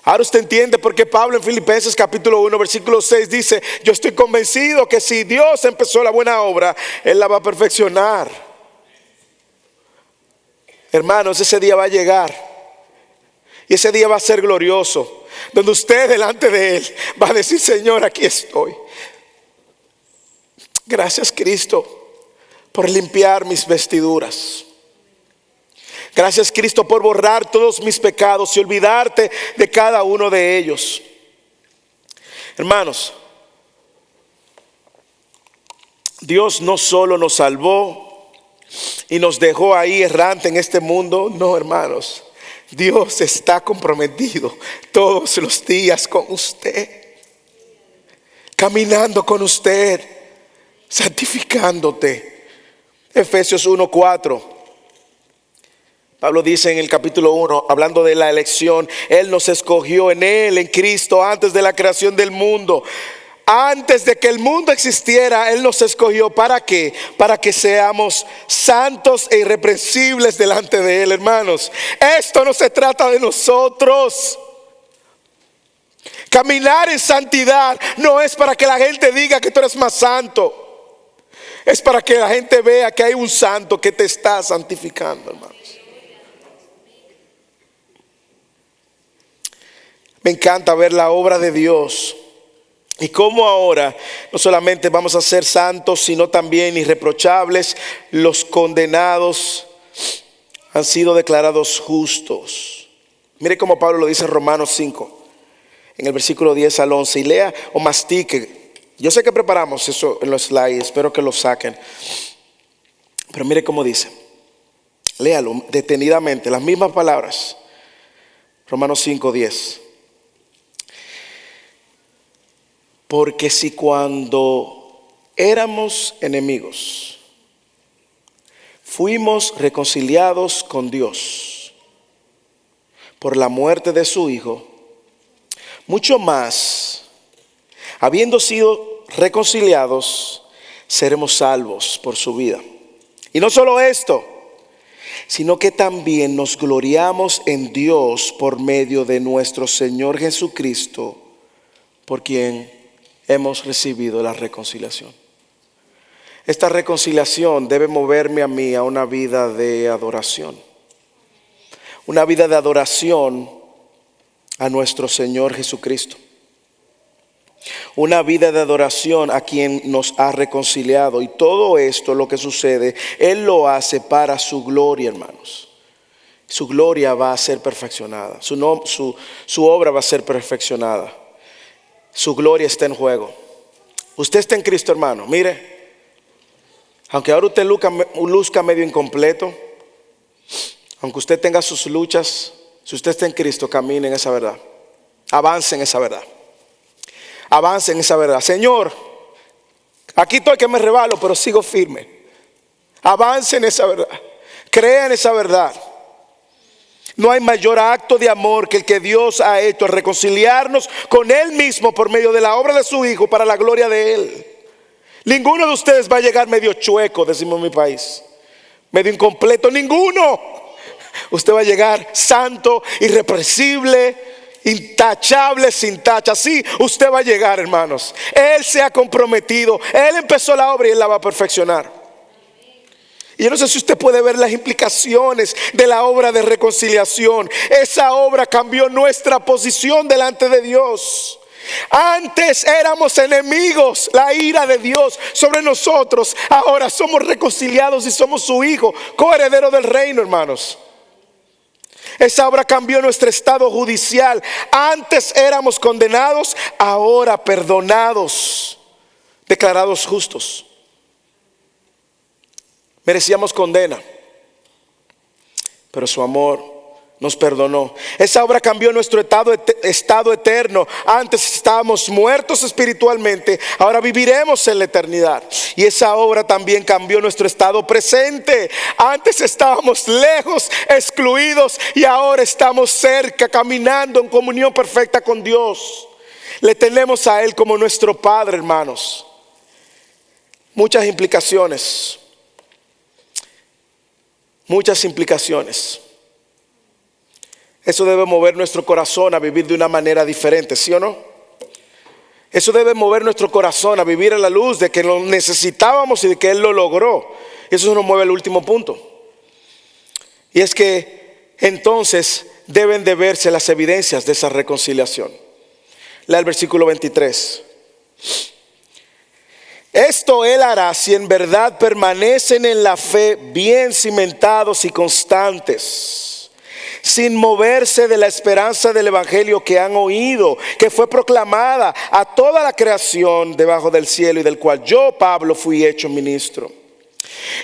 Ahora usted entiende por qué Pablo en Filipenses capítulo 1 versículo 6 dice: yo estoy convencido que si Dios empezó la buena obra, Él la va a perfeccionar. Hermanos, ese día va a llegar. Y ese día va a ser glorioso, donde usted delante de Él va a decir: Señor, aquí estoy. Gracias, Cristo, por limpiar mis vestiduras. Gracias, Cristo, por borrar todos mis pecados y olvidarte de cada uno de ellos. Hermanos, Dios no solo nos salvó y nos dejó ahí errante en este mundo. No, hermanos, Dios está comprometido todos los días con usted, caminando con usted, santificándote. Efesios 1:4. Pablo dice en el capítulo 1, hablando de la elección: Él nos escogió en Él, en Cristo, antes de la creación del mundo. Antes de que el mundo existiera, Él nos escogió. ¿Para qué? Para que seamos santos e irreprensibles delante de Él, hermanos. Esto no se trata de nosotros. Caminar en santidad no es para que la gente diga que tú eres más santo. Es para que la gente vea que hay un santo que te está santificando, hermanos. Me encanta ver la obra de Dios. Y cómo ahora no solamente vamos a ser santos, sino también irreprochables. Los condenados han sido declarados justos. Mire cómo Pablo lo dice en Romanos 5, en el versículo 10 al 11. Y lea o mastique. Yo sé que preparamos eso en los slides, espero que lo saquen. Pero mire cómo dice. Léalo detenidamente, las mismas palabras. Romanos 5, 10. Porque si cuando éramos enemigos fuimos reconciliados con Dios por la muerte de su Hijo, mucho más, habiendo sido reconciliados, seremos salvos por su vida. Y no solo esto, sino que también nos gloriamos en Dios por medio de nuestro Señor Jesucristo, por quien hemos recibido la reconciliación. Esta reconciliación debe moverme a mí a una vida de adoración. Una vida de adoración a nuestro Señor Jesucristo. Una vida de adoración a quien nos ha reconciliado. Y todo esto, lo que sucede, Él lo hace para su gloria, hermanos. Su gloria va a ser perfeccionada. Su obra va a ser perfeccionada. Su gloria está en juego. Usted está en Cristo, hermano. Mire, aunque ahora usted luzca medio incompleto, aunque usted tenga sus luchas, si usted está en Cristo, camine en esa verdad. Avance en esa verdad. Avance en esa verdad. Señor, aquí estoy que me resbalo, pero sigo firme. Avance en esa verdad. Crea en esa verdad. No hay mayor acto de amor que el que Dios ha hecho al reconciliarnos con Él mismo por medio de la obra de su Hijo para la gloria de Él. Ninguno de ustedes va a llegar medio chueco, decimos en mi país, medio incompleto, ninguno. Usted va a llegar santo, irrepresible, intachable, sin tacha. Sí, usted va a llegar, hermanos. Él se ha comprometido, Él empezó la obra y Él la va a perfeccionar. Y yo no sé si usted puede ver las implicaciones de la obra de reconciliación. Esa obra cambió nuestra posición delante de Dios. Antes éramos enemigos, la ira de Dios sobre nosotros. Ahora somos reconciliados y somos su hijo, coheredero del reino, hermanos. Esa obra cambió nuestro estado judicial. Antes éramos condenados, ahora perdonados. declarados justos. Merecíamos condena, pero su amor nos perdonó. Esa obra cambió nuestro estado eterno. Antes estábamos muertos espiritualmente, ahora viviremos en la eternidad. Y esa obra también cambió nuestro estado presente. Antes estábamos lejos, excluidos, y ahora estamos cerca, caminando en comunión perfecta con Dios. Le tenemos a Él como nuestro Padre, hermanos. Muchas implicaciones. Muchas implicaciones. Eso debe mover nuestro corazón a vivir de una manera diferente, ¿sí o no? Eso debe mover nuestro corazón a vivir a la luz de que lo necesitábamos y de que Él lo logró. Eso nos mueve al último punto. Y es que entonces deben de verse las evidencias de esa reconciliación. Lea el versículo 23. Esto Él hará si en verdad permanecen en la fe bien cimentados y constantes, sin moverse de la esperanza del evangelio que han oído, que fue proclamada a toda la creación debajo del cielo y del cual yo, Pablo, fui hecho ministro.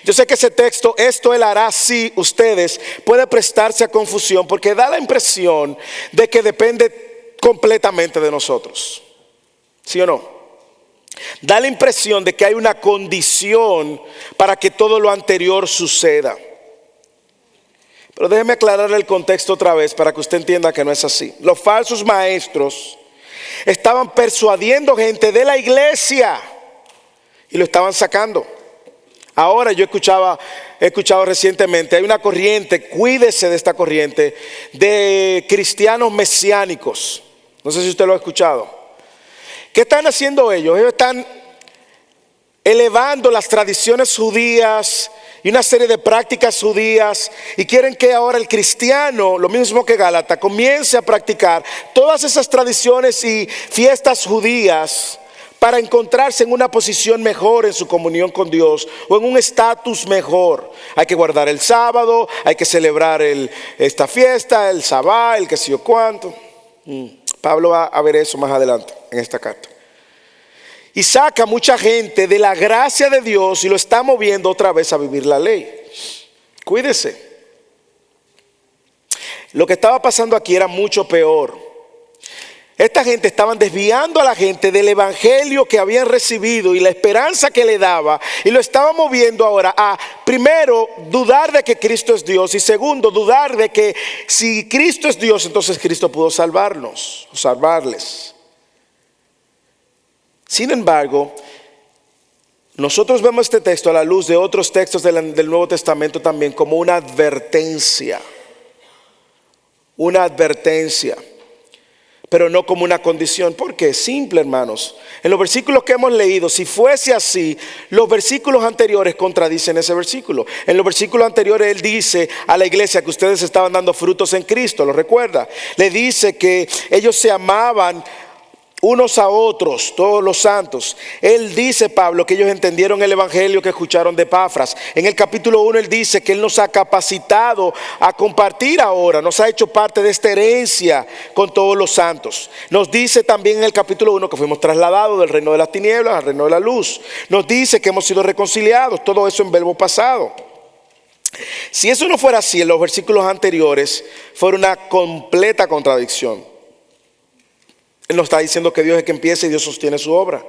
Yo sé que ese texto, esto Él hará si ustedes, puede prestarse a confusión porque da la impresión de que depende completamente de nosotros. ¿Sí o no? Da la impresión de que hay una condición para que todo lo anterior suceda. Pero déjeme aclararle el contexto otra vez para que usted entienda que no es así. Los falsos maestros estaban persuadiendo gente de la iglesia y lo estaban sacando. Ahora he escuchado recientemente, hay una corriente, cuídese de esta corriente, de cristianos mesiánicos. No sé si usted lo ha escuchado. ¿Qué están haciendo ellos? Ellos están elevando las tradiciones judías y una serie de prácticas judías y quieren que ahora el cristiano, lo mismo que Gálata, comience a practicar todas esas tradiciones y fiestas judías para encontrarse en una posición mejor en su comunión con Dios o en un estatus mejor. Hay que guardar el sábado, hay que celebrar esta fiesta, el sabá, el qué sé yo cuánto. Pablo va a ver eso más adelante en esta carta. Y saca mucha gente de la gracia de Dios y lo está moviendo otra vez a vivir la ley. Cuídese. Lo que estaba pasando aquí era mucho peor. Esta gente estaban desviando a la gente del evangelio que habían recibido y la esperanza que le daba, y lo estaban moviendo ahora a, primero, dudar de que Cristo es Dios, y segundo, dudar de que si Cristo es Dios, entonces Cristo pudo salvarnos o salvarles. Sin embargo, nosotros vemos este texto a la luz de otros textos del Nuevo Testamento también como una advertencia. Una advertencia. Pero no como una condición. ¿Por qué? Simple, hermanos. En los versículos que hemos leído, si fuese así, los versículos anteriores contradicen ese versículo. En los versículos anteriores Él dice a la iglesia que ustedes estaban dando frutos en Cristo, ¿lo recuerda? Le dice que ellos se amaban unos a otros, todos los santos. Él dice, Pablo, que ellos entendieron el evangelio que escucharon de Epafras. En el capítulo 1 él dice que Él nos ha capacitado a compartir ahora, nos ha hecho parte de esta herencia con todos los santos. Nos dice también en el capítulo 1 que fuimos trasladados del reino de las tinieblas al reino de la luz. Nos dice que hemos sido reconciliados, todo eso en verbo pasado. Si eso no fuera así, en los versículos anteriores fuera una completa contradicción. Él nos está diciendo que Dios es que empieza y Dios sostiene su obra.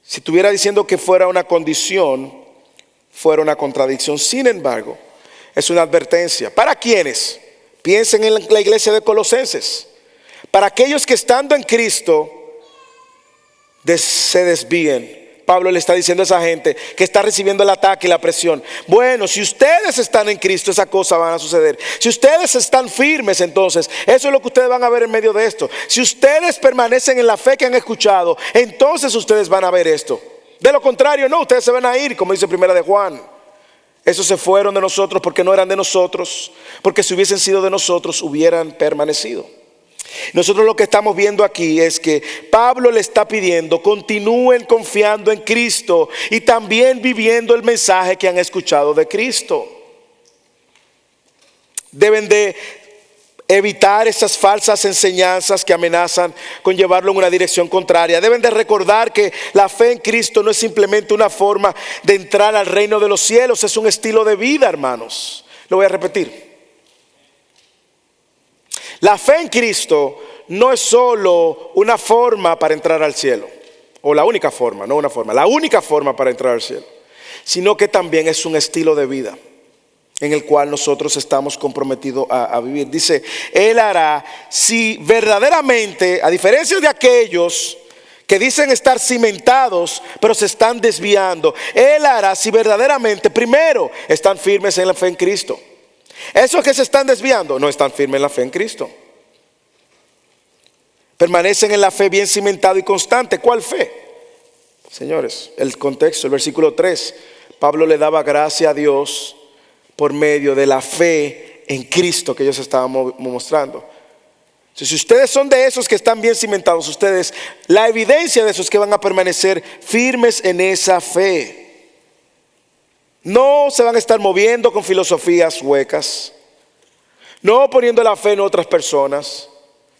Si estuviera diciendo que fuera una condición, fuera una contradicción. Sin embargo, es una advertencia. ¿Para quiénes? Piensen en la iglesia de Colosenses. Para aquellos que estando en Cristo se desvíen. Pablo le está diciendo a esa gente que está recibiendo el ataque y la presión. Bueno, si ustedes están en Cristo, esas cosas van a suceder. Si ustedes están firmes, entonces, eso es lo que ustedes van a ver en medio de esto. Si ustedes permanecen en la fe que han escuchado, entonces ustedes van a ver esto. De lo contrario, no, ustedes se van a ir, como dice Primera de Juan. Esos se fueron de nosotros porque no eran de nosotros, porque si hubiesen sido de nosotros, hubieran permanecido. Nosotros lo que estamos viendo aquí es que Pablo le está pidiendo continúen confiando en Cristo y también viviendo el mensaje que han escuchado de Cristo. Deben de evitar esas falsas enseñanzas que amenazan con llevarlo en una dirección contraria. Deben de recordar que la fe en Cristo no es simplemente una forma de entrar al reino de los cielos, es un estilo de vida, hermanos. Lo voy a repetir. La fe en Cristo no es solo una forma para entrar al cielo, o la única forma, no una forma, la única forma para entrar al cielo, sino que también es un estilo de vida en el cual nosotros estamos comprometidos a vivir. Dice, Él hará si verdaderamente, a diferencia de aquellos que dicen estar cimentados, pero se están desviando, Él hará si verdaderamente, primero, están firmes en la fe en Cristo. Esos que se están desviando no están firmes en la fe en Cristo. Permanecen en la fe bien cimentado y constante. ¿Cuál fe? Señores, el contexto, el versículo 3, Pablo le daba gracia a Dios por medio de la fe en Cristo que ellos estaban mostrando. Entonces, si ustedes son de esos que están bien cimentados, ustedes, la evidencia de esos que van a permanecer firmes en esa fe. No se van a estar moviendo con filosofías huecas, no poniendo la fe en otras personas,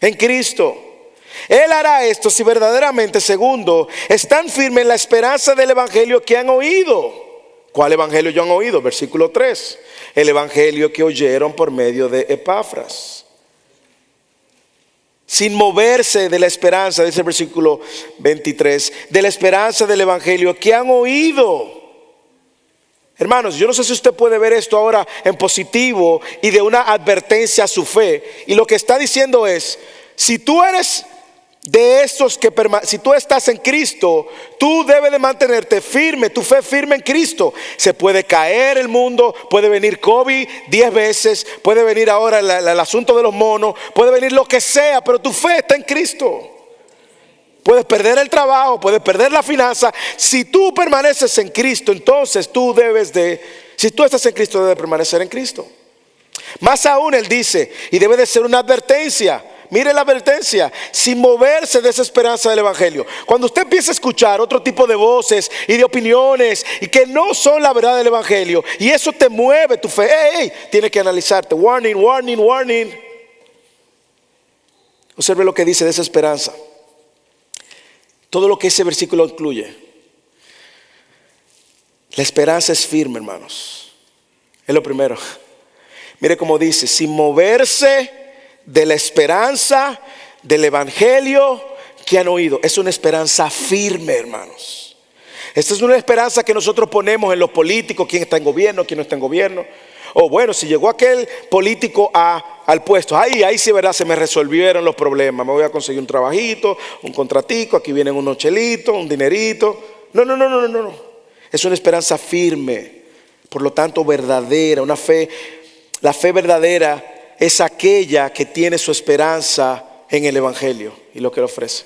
en Cristo. Él hará esto si verdaderamente, segundo, están firmes en la esperanza del evangelio que han oído. ¿Cuál evangelio ya han oído? Versículo 3. El evangelio que oyeron por medio de Epafras. Sin moverse de la esperanza, dice el versículo 23, de la esperanza del evangelio que han oído. Hermanos, yo no sé si usted puede ver esto ahora en positivo y de una advertencia a su fe. Y lo que está diciendo es, si tú eres de esos que si tú estás en Cristo, tú debes de mantenerte firme, tu fe firme en Cristo. Se puede caer el mundo, puede venir COVID 10 veces, puede venir ahora el asunto de los monos, puede venir lo que sea, pero tu fe está en Cristo. Puedes perder el trabajo, puedes perder la finanza. Si tú permaneces en Cristo, entonces tú si tú estás en Cristo, debes permanecer en Cristo. Más aún él dice, y debe de ser una advertencia. Mire la advertencia, sin moverse de esa esperanza del evangelio. Cuando usted empieza a escuchar otro tipo de voces y de opiniones y que no son la verdad del evangelio, y eso te mueve tu fe, tienes que analizarte. Warning, warning, warning. Observe lo que dice de esa esperanza. Todo lo que ese versículo incluye. La esperanza es firme, hermanos. Es lo primero. Mire cómo dice, sin moverse de la esperanza del evangelio que han oído. Es una esperanza firme, hermanos. Esta es una esperanza que nosotros ponemos en los políticos, quién está en gobierno, quién no está en gobierno. O bueno, si llegó aquel político al puesto, ahí sí, verdad, se me resolvieron los problemas. Me voy a conseguir un trabajito, un contratico, aquí vienen unos chelitos, un dinerito. No. Es una esperanza firme, por lo tanto verdadera, una fe. La fe verdadera es aquella que tiene su esperanza en el evangelio y lo que le ofrece.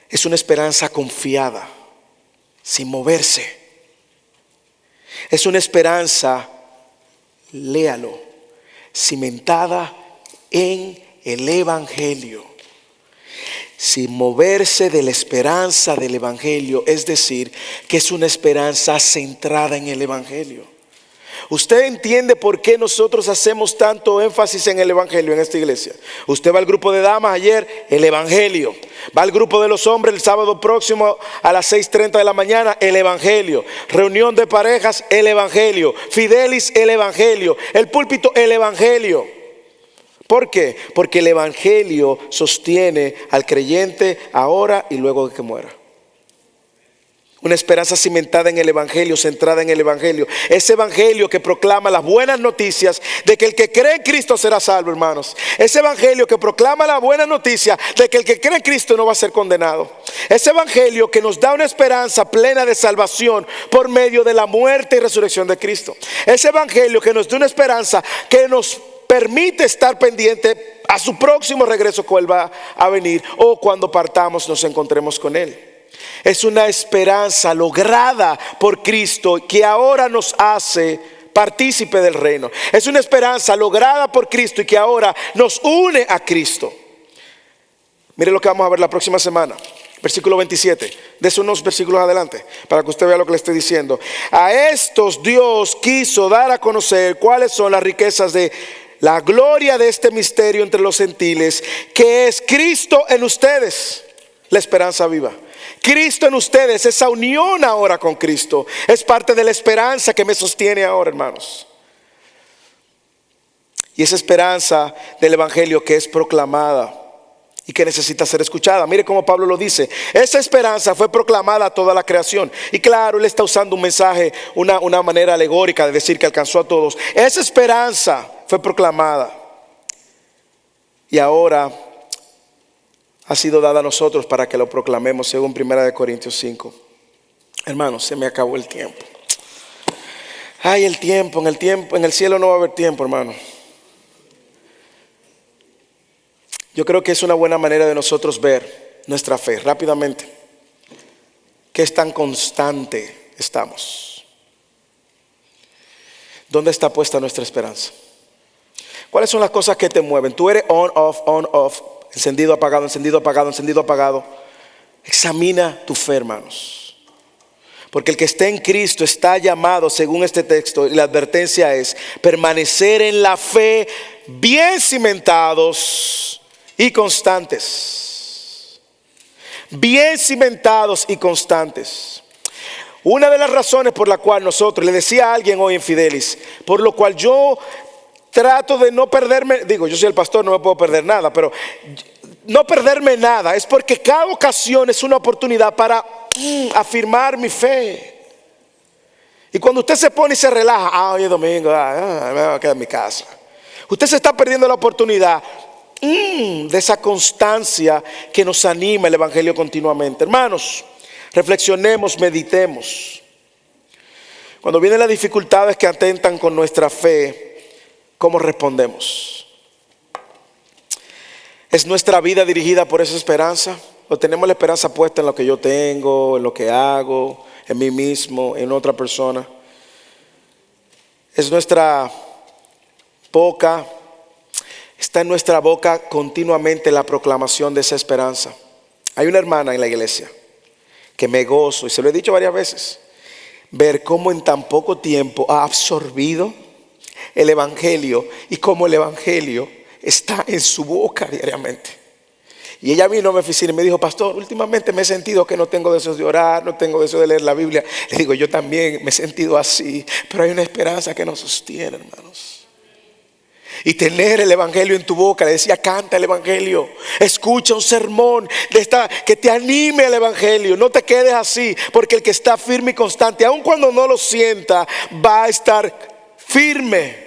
Es una esperanza confiada, sin moverse. Es una esperanza, léalo, cimentada en el evangelio. Sin moverse de la esperanza del evangelio, es decir, que es una esperanza centrada en el evangelio. ¿Usted entiende por qué nosotros hacemos tanto énfasis en el evangelio en esta iglesia? Usted va al grupo de damas ayer, el evangelio. Va al grupo de los hombres el sábado próximo a las 6:30 de la mañana, el evangelio. Reunión de parejas, el evangelio. Fidelis, el evangelio. El púlpito, el evangelio. ¿Por qué? Porque el evangelio sostiene al creyente ahora y luego de que muera. Una esperanza cimentada en el evangelio, centrada en el evangelio. Ese evangelio que proclama las buenas noticias de que el que cree en Cristo será salvo, hermanos. Ese evangelio que proclama la buena noticia de que el que cree en Cristo no va a ser condenado. Ese evangelio que nos da una esperanza plena de salvación por medio de la muerte y resurrección de Cristo. Ese evangelio que nos da una esperanza que nos permite estar pendiente a su próximo regreso, cuando Él va a venir, o cuando partamos nos encontremos con Él. Es una esperanza lograda por Cristo que ahora nos hace partícipe del reino. Es una esperanza lograda por Cristo y que ahora nos une a Cristo. Mire lo que vamos a ver la próxima semana. Versículo 27. Dese unos versículos adelante para que usted vea lo que le estoy diciendo. A estos Dios quiso dar a conocer cuáles son las riquezas de la gloria de este misterio entre los gentiles, que es Cristo en ustedes, la esperanza viva. Cristo en ustedes, esa unión ahora con Cristo, es parte de la esperanza que me sostiene ahora, hermanos. Y esa esperanza del Evangelio que es proclamada y que necesita ser escuchada. Mire cómo Pablo lo dice. Esa esperanza fue proclamada a toda la creación. Y claro, él está usando un mensaje, una manera alegórica de decir que alcanzó a todos. Esa esperanza fue proclamada. Y ahora ha sido dada a nosotros para que lo proclamemos, según 1 Corintios 5. Hermanos, se me acabó el tiempo. Ay, el tiempo, en el cielo no va a haber tiempo, hermano. Yo creo que es una buena manera de nosotros ver nuestra fe rápidamente. ¿Qué tan constante estamos? ¿Dónde está puesta nuestra esperanza? ¿Cuáles son las cosas que te mueven? Tú eres on, off, encendido, apagado, encendido, apagado, encendido, apagado. Examina tu fe, hermanos. Porque el que esté en Cristo está llamado, según este texto, y la advertencia es permanecer en la fe, bien cimentados y constantes. Bien cimentados y constantes. Una de las razones por la cual nosotros, le decía a alguien hoy en Fidelis, por lo cual yo trato de no perderme, digo, yo soy el pastor, no me puedo perder nada, pero no perderme nada, es porque cada ocasión es una oportunidad para afirmar mi fe. Y cuando usted se pone y se relaja, hoy es domingo, me voy a quedar en mi casa. Usted se está perdiendo la oportunidad de esa constancia que nos anima el Evangelio continuamente. Hermanos, reflexionemos, meditemos. Cuando vienen las dificultades que atentan con nuestra fe, ¿cómo respondemos? ¿Es nuestra vida dirigida por esa esperanza? ¿O tenemos la esperanza puesta en lo que yo tengo, en lo que hago, en mí mismo, en otra persona? ¿Es nuestra boca, está en nuestra boca continuamente la proclamación de esa esperanza? Hay una hermana en la iglesia que me gozo, y se lo he dicho varias veces, ver cómo en tan poco tiempo ha absorbido el Evangelio y cómo el Evangelio está en su boca diariamente. Y ella vino a mi oficina y me dijo: pastor, últimamente me he sentido que no tengo deseos de orar, no tengo deseos de leer la Biblia. Le digo: yo también me he sentido así, pero hay una esperanza que nos sostiene, hermanos. Y tener el Evangelio en tu boca, le decía, canta el Evangelio, escucha un sermón que te anime al Evangelio. No te quedes así, porque el que está firme y constante, aun cuando no lo sienta, va a estar firme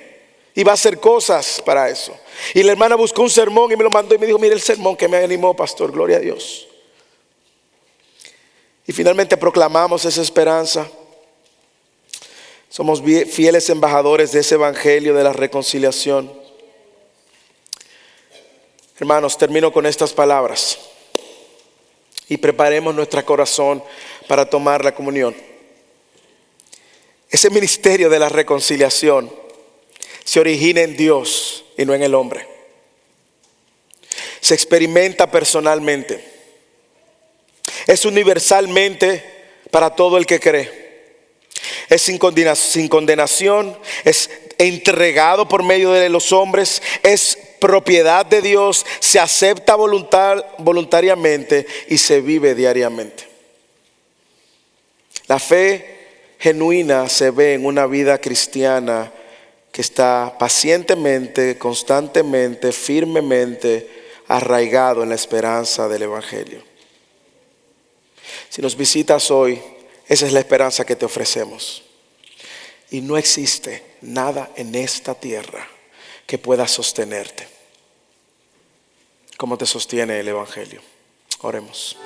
y va a hacer cosas para eso. Y la hermana buscó un sermón y me lo mandó y me dijo: mire el sermón que me animó, pastor, gloria a Dios. Y finalmente proclamamos esa esperanza. Somos fieles embajadores de ese Evangelio de la reconciliación. Hermanos, termino con estas palabras y preparemos nuestro corazón para tomar la comunión. Ese ministerio de la reconciliación se origina en Dios y no en el hombre. Se experimenta personalmente. Es universalmente para todo el que cree. Es sin condenación, es entregado por medio de los hombres, es propiedad de Dios, se acepta voluntariamente y se vive diariamente. La fe genuina se ve en una vida cristiana que está pacientemente, constantemente, firmemente arraigado en la esperanza del Evangelio. Si nos visitas hoy, esa es la esperanza que te ofrecemos. Y no existe nada en esta tierra que pueda sostenerte como te sostiene el Evangelio. Oremos.